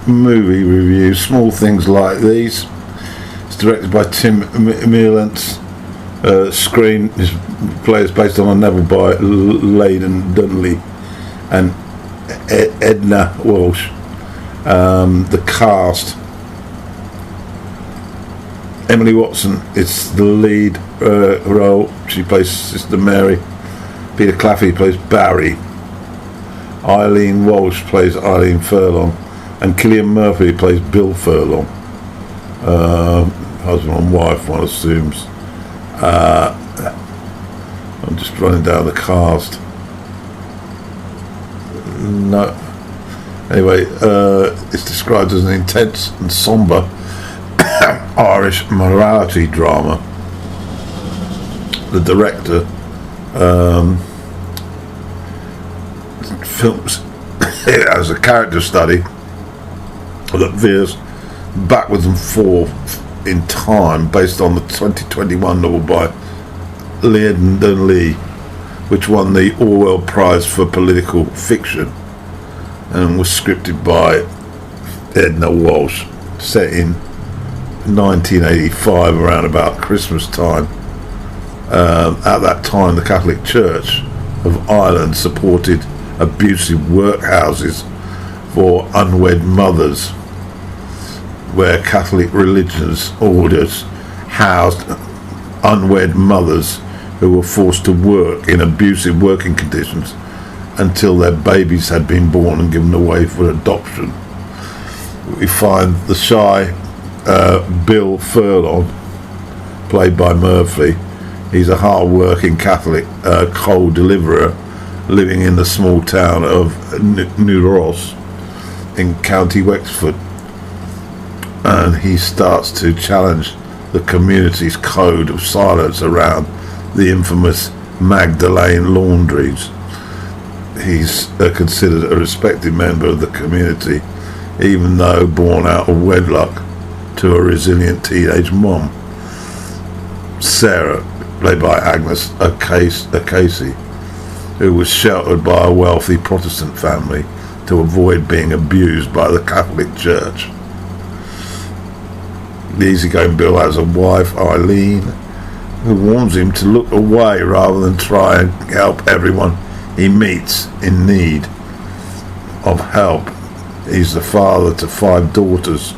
movie review. Small Things Like These. It's directed by Tim Mealance. Screen plays based on a novel by Leighton Dunley and Edna Walsh. The cast: Emily Watson is the lead role. She plays Sister Mary. Peter Claffey plays Barry. Eileen Walsh plays Eileen Furlong, and Cillian Murphy plays Bill Furlong. Husband and wife, one assumes. I'm just running down the cast. No. Anyway, it's described as an intense and sombre Irish morality drama. The director films it as a character study that veers backwards and forth in time based on the 2021 novel by Leighton Dunley, which won the Orwell Prize for Political Fiction and was scripted by Edna Walsh, set in 1985 around about Christmas time. At that time, the Catholic Church of Ireland supported abusive workhouses for unwed mothers, where Catholic religious orders housed unwed mothers who were forced to work in abusive working conditions until their babies had been born and given away for adoption. We find the shy Bill Furlong, played by Murphy. He's a hard-working Catholic coal deliverer living in the small town of New Ross in County Wexford, and he starts to challenge the community's code of silence around the infamous Magdalena laundries. He's considered a respected member of the community, even though born out of wedlock to a resilient teenage mom. Sarah, played by Agnes O'Casey, who was sheltered by a wealthy Protestant family to avoid being abused by the Catholic Church. The easygoing Bill has a wife, Eileen, who warns him to look away rather than try and help everyone he meets in need of help. He's the father to 5 daughters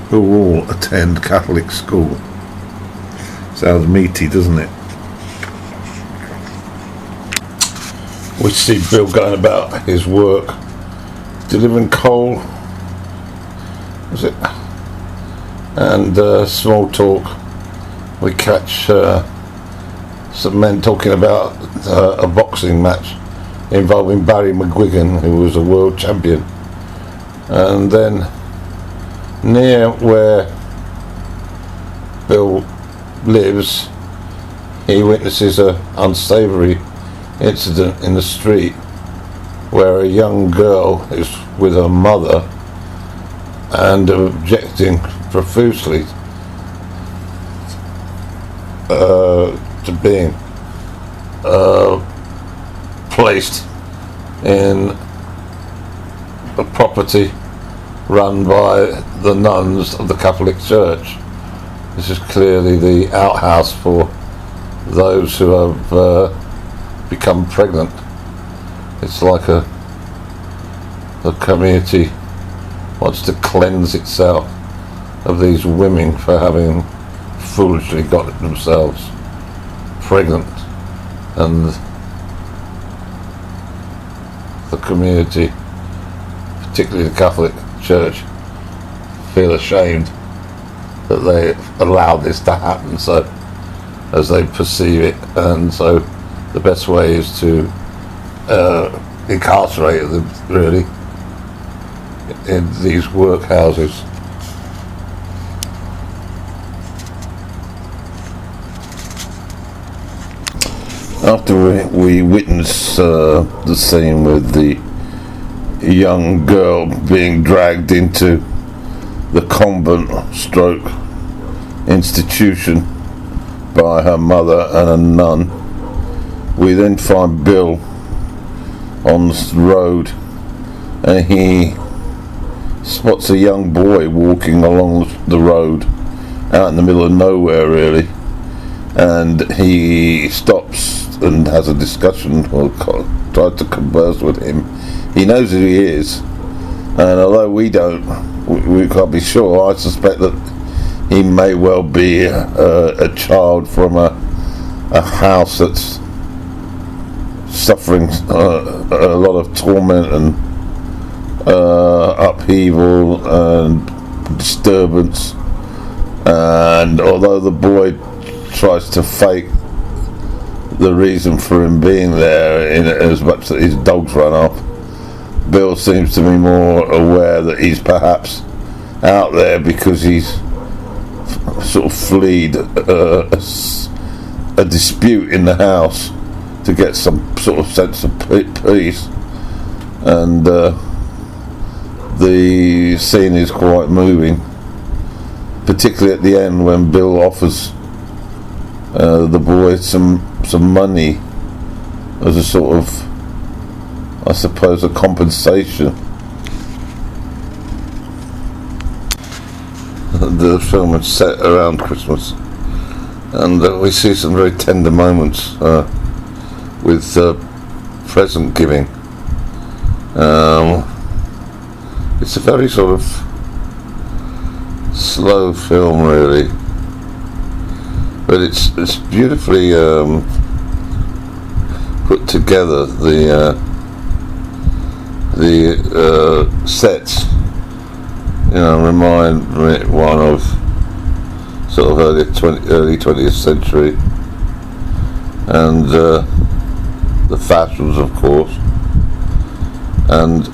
who all attend Catholic school. Sounds meaty, doesn't it? We see Bill going about his work, delivering coal, is it? And small talk. We catch some men talking about a boxing match involving Barry McGuigan, who was a world champion. And then near where Bill lives, he witnesses an unsavoury incident in the street where a young girl is with her mother and objecting profusely to being placed in a property run by the nuns of the Catholic Church. This is clearly the outhouse for those who have become pregnant. It's like the community wants to cleanse itself of these women for having foolishly got themselves pregnant, and the community, particularly the Catholic Church, feel ashamed that they allowed this to happen, so as they perceive it, and so the best way is to incarcerate them, really, in these workhouses. After we witness the scene with the young girl being dragged into the convent stroke institution by her mother and a nun, we then find Bill on the road, and he spots a young boy walking along the road out in the middle of nowhere, really, and he stops and has a discussion or tries to converse with him. He knows who he is, and although we can't be sure, I suspect that he may well be a child from a house that's suffering a lot of torment and upheaval and disturbance. And although the boy tries to fake the reason for him being there in as much that his dogs run off, Bill seems to be more aware that he's perhaps out there because he's sort of fled a dispute in the house to get some sort of sense of peace. And the scene is quite moving, particularly at the end when Bill offers the boy some money as a sort of, I suppose, a compensation. The film is set around Christmas, and we see some very tender moments with present giving. It's a very sort of slow film, really, but it's beautifully put together. The sets, remind me one of sort of early 20th century, and the fashions, of course, and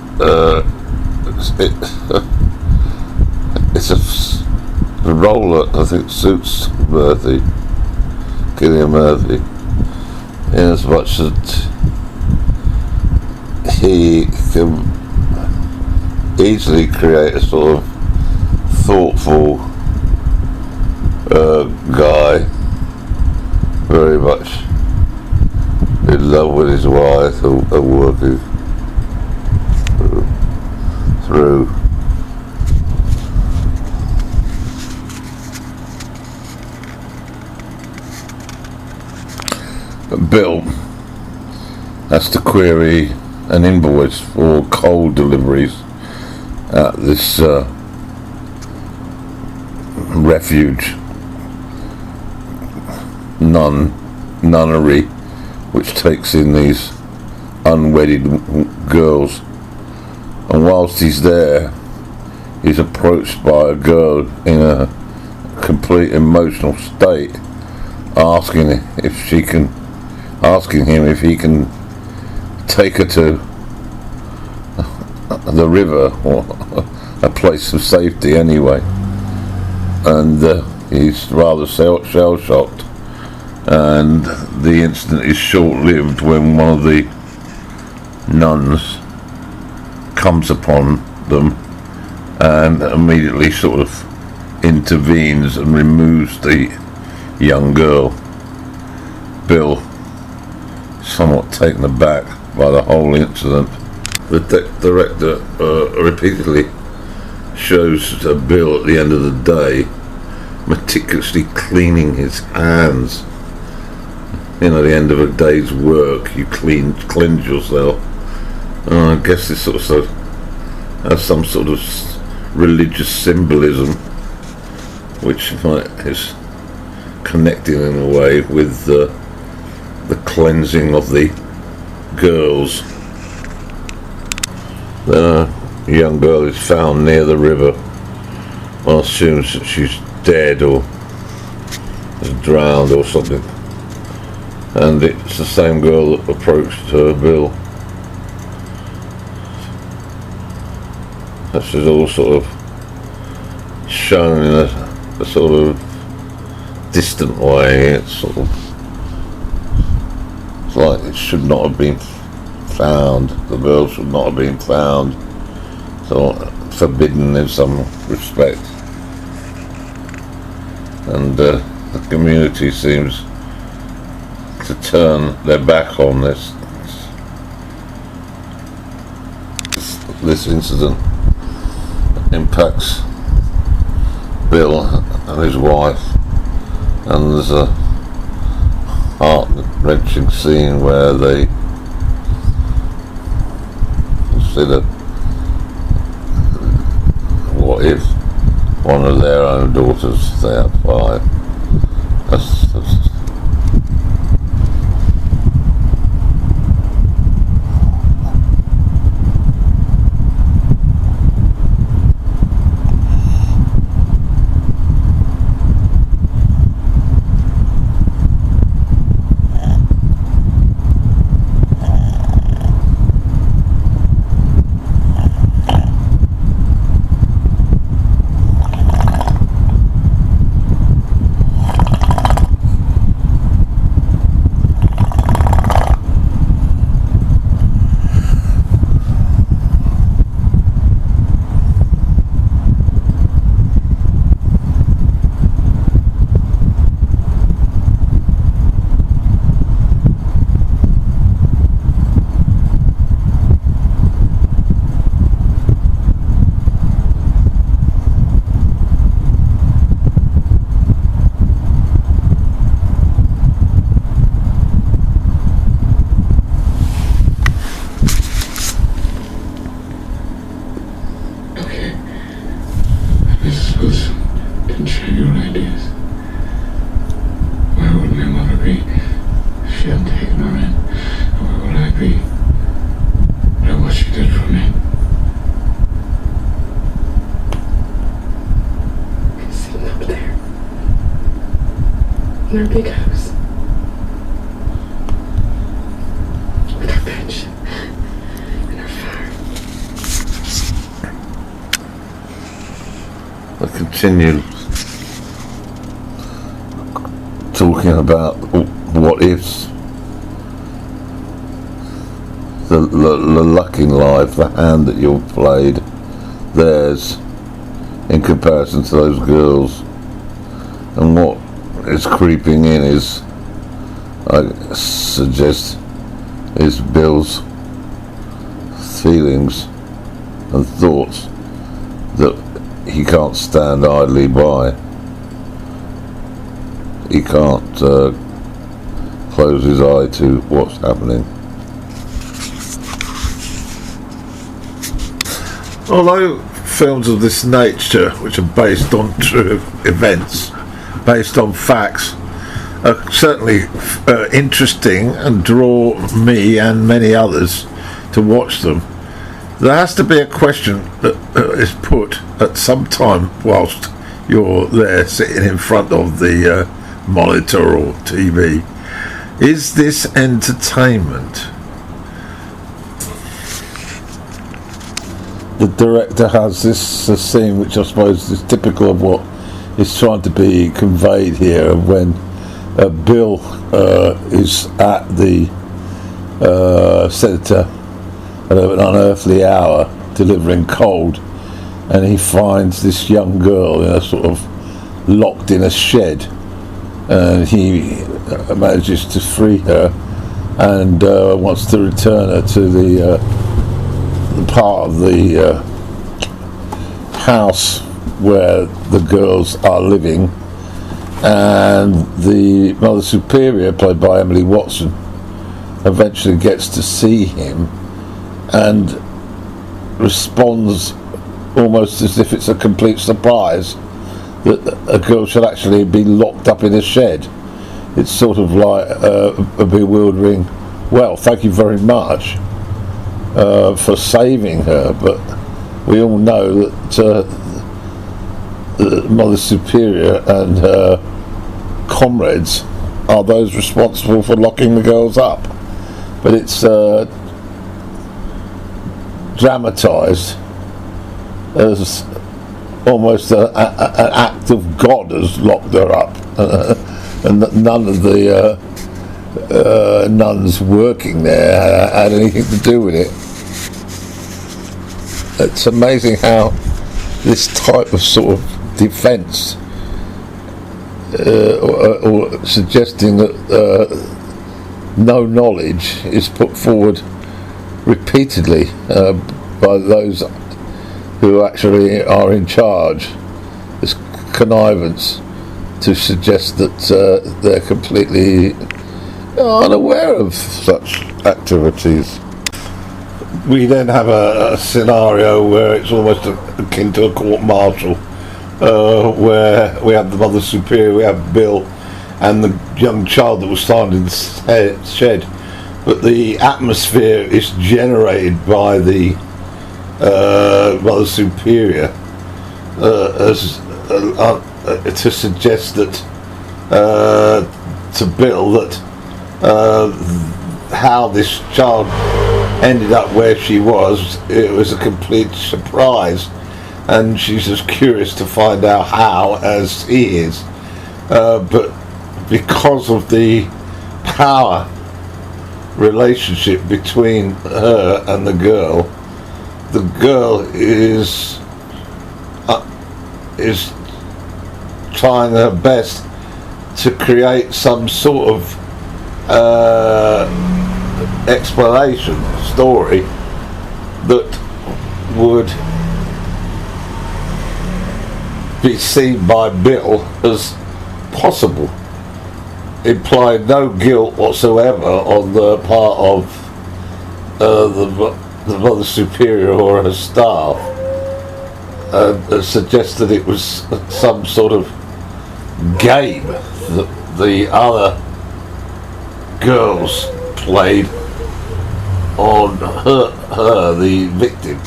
it's a role that I think suits Cillian Murphy, in as much that he can easily create a sort of thoughtful guy, very much in love with his wife, and working through. Bill has to query an invoice for coal deliveries at this refuge nunnery, which takes in these unwedded girls. And whilst he's there, he's approached by a girl in a complete emotional state, asking him if he can take her to the river or a place of safety anyway. And he's rather shell-shocked, and the incident is short-lived when one of the nuns comes upon them and immediately sort of intervenes and removes the young girl. Bill, somewhat taken aback by the whole incident. The director repeatedly shows Bill at the end of the day meticulously cleaning his hands. At the end of a day's work, you cleanse yourself. I guess this sort of has some sort of religious symbolism, which is connected in a way with the cleansing of the girls. Then a young girl is found near the river. One assumes that she's dead or is drowned or something, and it's the same girl that approached Bill. This is all sort of shown in a sort of distant way. It's like it should not have been found. The girl should not have been found. So forbidden in some respect. And the community seems to turn their back on this incident. unpacks Bill and his wife, and there's a heart-wrenching scene where they consider what if one of their own daughters, they have 5. That's in our big house with our bench and our farm. I continue talking about what ifs, the luck in life, the hand that you've played, theirs, in comparison to those girls, and what is creeping in is, I suggest, is Bill's feelings and thoughts that he can't stand idly by. He can't close his eye to what's happening. Although films of this nature, which are based on true events, based on facts, are certainly interesting and draw me and many others to watch them, there has to be a question that is put at some time whilst you're there sitting in front of the monitor or TV. Is this entertainment? The director has this scene which I suppose is typical of what is trying to be conveyed here, when Bill is at the centre at an unearthly hour delivering coal, and he finds this young girl in a sort of locked in a shed, and he manages to free her and wants to return her to the part of the house where the girls are living, and the Mother Superior, played by Emily Watson, eventually gets to see him and responds almost as if it's a complete surprise that a girl should actually be locked up in a shed. It's sort of like a bewildering, well, thank you very much for saving her, but we all know that Mother Superior and her comrades are those responsible for locking the girls up. But it's dramatised as almost an act of God has locked her up, and that none of the nuns working there had anything to do with it. It's amazing how this type of sort of defence, or suggesting that no knowledge is put forward repeatedly by those who actually are in charge. It's connivance to suggest that they're completely unaware of such activities. We then have a scenario where it's almost akin to a court-martial, where we have the Mother Superior, we have Bill, and the young child that was found in the shed. But the atmosphere is generated by the Mother Superior to suggest that to Bill that how this child ended up where she was, it was a complete surprise, and she's as curious to find out how as he is, but because of the power relationship between her and the girl is trying her best to create some sort of explanation story that would be seen by Bill as possible, implying no guilt whatsoever on the part of the Mother Superior or her staff, and suggests that it was some sort of game that the other girls played on her, the victim.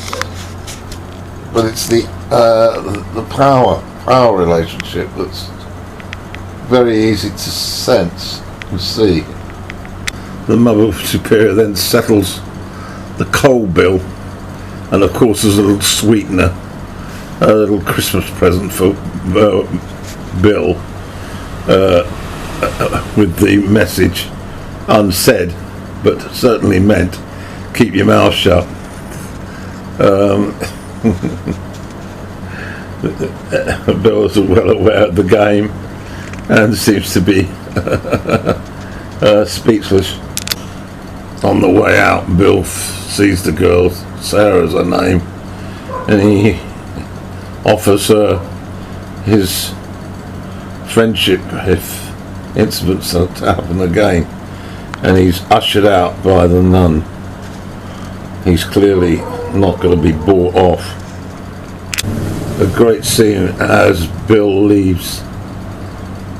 But it's the power relationship that's very easy to sense and see. The Mother Superior then settles the coal bill, and of course there's a little sweetener, a little Christmas present for Bill, with the message unsaid but certainly meant, keep your mouth shut. Bill is well aware of the game and seems to be speechless. On the way out, Bill sees the girl, Sarah's her name, and he offers her his friendship if incidents are to happen again, and he's ushered out by the nun. He's clearly not going to be bought off. A great scene as Bill leaves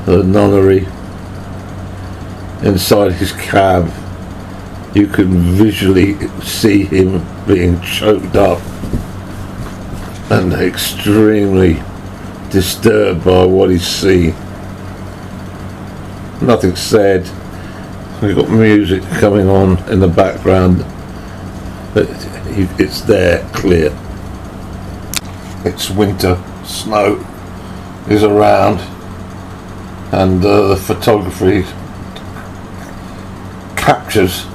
the nunnery. Inside his cab, you can visually see him being choked up and extremely disturbed by what he's seen. Nothing said. We've got music coming on in the background, but it's there, clear. It's winter, snow is around, and the photography captures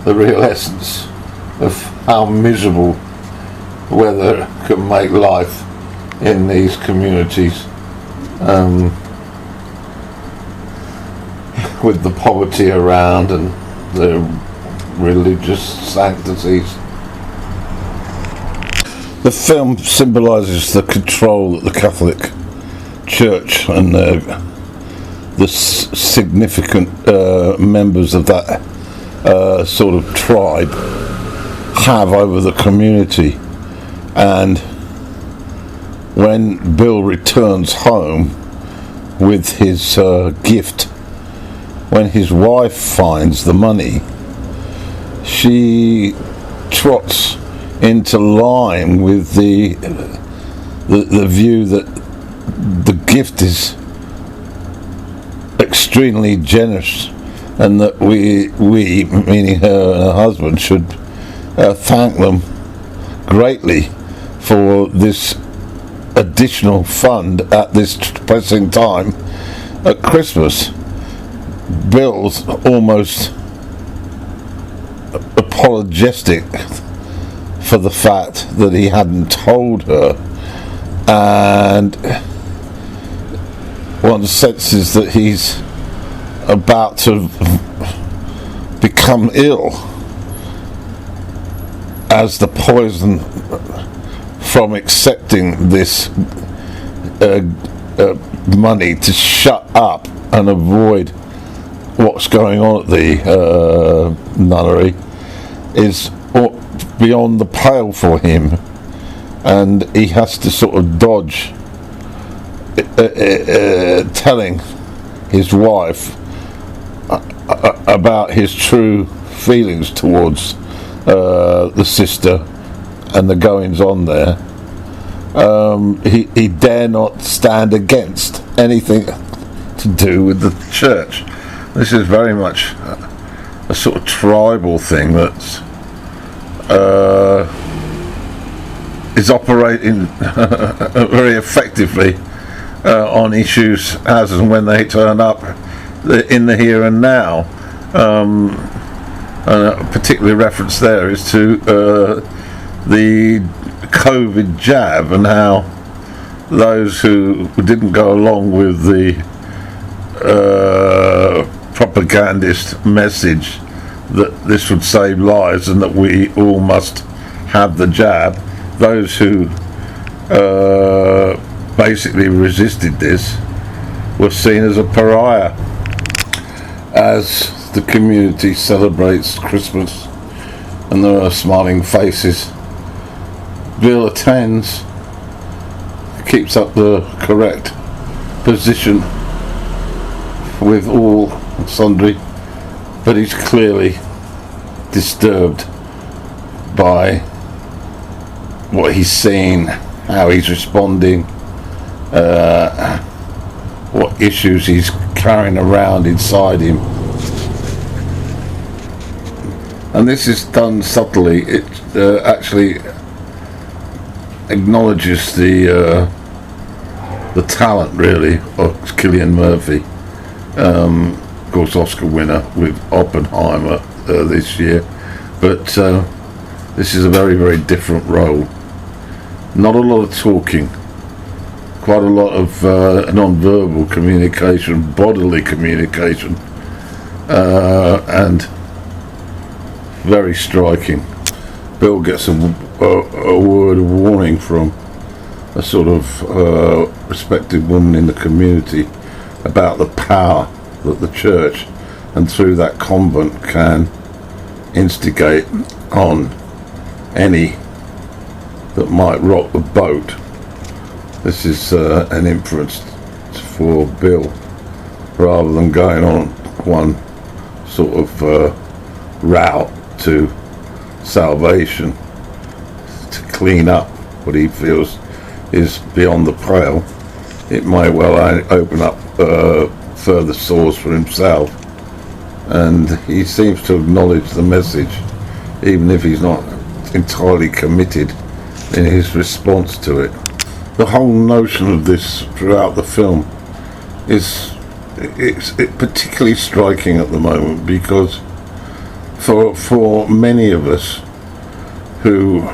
the real essence of how miserable weather can make life in these communities, with the poverty around and the religious sanctities. The film symbolises the control that the Catholic Church and the significant members of that sort of tribe have over the community. And when Bill returns home with his gift, when his wife finds the money, she trots into line with the view that the gift is extremely generous, and that we meaning her and her husband, should thank them greatly for this additional fund at this pressing time at Christmas. Bill's almost apologetic for the fact that he hadn't told her, and one senses that he's about to become ill as the poison from accepting this money to shut up and avoid what's going on at the nunnery is beyond the pale for him, and he has to sort of dodge telling his wife about his true feelings towards the sister and the goings on there. He dare not stand against anything to do with the church. This is very much a sort of tribal thing that's is operating very effectively on issues as and when they turn up in the here and now. And a particular reference there is to the COVID jab, and how those who didn't go along with the propagandist message that this would save lives and that we all must have the jab, those who basically resisted this were seen as a pariah. As the community celebrates Christmas and there are smiling faces, Bill attends, keeps up the correct position with all and sundry, but he's clearly disturbed by what he's seeing, how he's responding, what issues he's carrying around inside him. And this is done subtly. It actually acknowledges the talent, really, of Cillian Murphy. Of course, Oscar winner with Oppenheimer this year, but this is a very, very different role. Not a lot of talking, quite a lot of non-verbal communication, bodily communication, and very striking. Bill gets a word of warning from a sort of respected woman in the community about the power that the church and through that convent can instigate on any that might rock the boat. This is an inference for Bill, rather than going on one sort of route to salvation to clean up what he feels is beyond the pale. It may well open up further sores for himself, and he seems to acknowledge the message, even if he's not entirely committed in his response to it. The whole notion of this throughout the film is it's particularly striking at the moment, because for many of us who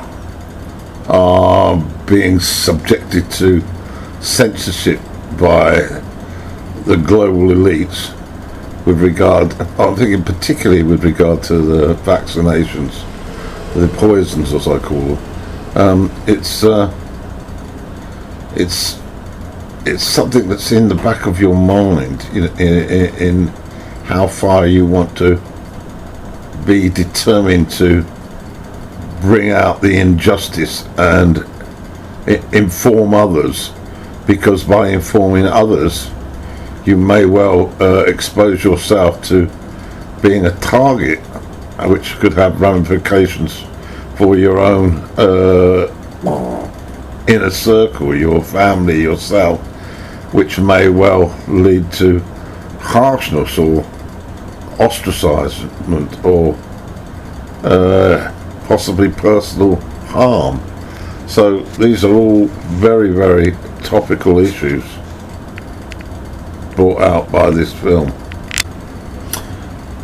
are being subjected to censorship by the global elites with regard, I'm thinking particularly with regard to the vaccinations, the poisons as I call them, it's something that's in the back of your mind in how far you want to be determined to bring out the injustice and inform others, because by informing others you may well expose yourself to being a target, which could have ramifications for your own inner circle, your family, yourself, which may well lead to harshness or ostracizement or possibly personal harm. So these are all very, very topical issues brought out by this film.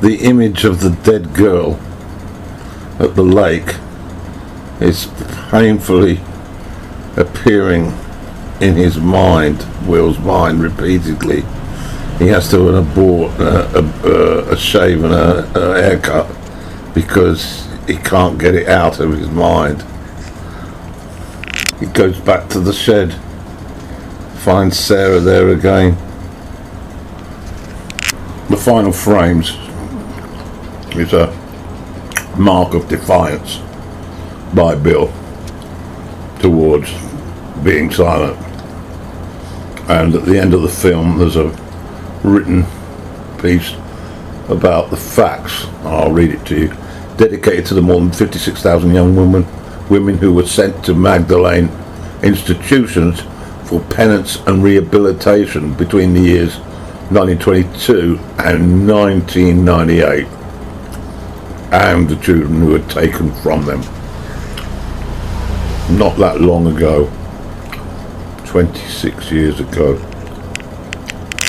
The image of the dead girl at the lake is painfully appearing in his mind, Will's mind, repeatedly. He has to abort a shave and a haircut because he can't get it out of his mind. He goes back to the shed, finds Sarah there again. The final frames is a mark of defiance by Bill towards being silent. And at the end of the film there's a written piece about the facts. I'll read it to you. Dedicated to the more than 56,000 young women who were sent to Magdalena institutions for penance and rehabilitation between the years 1922 and 1998, and the children who were taken from them. Not that long ago, 26 years ago.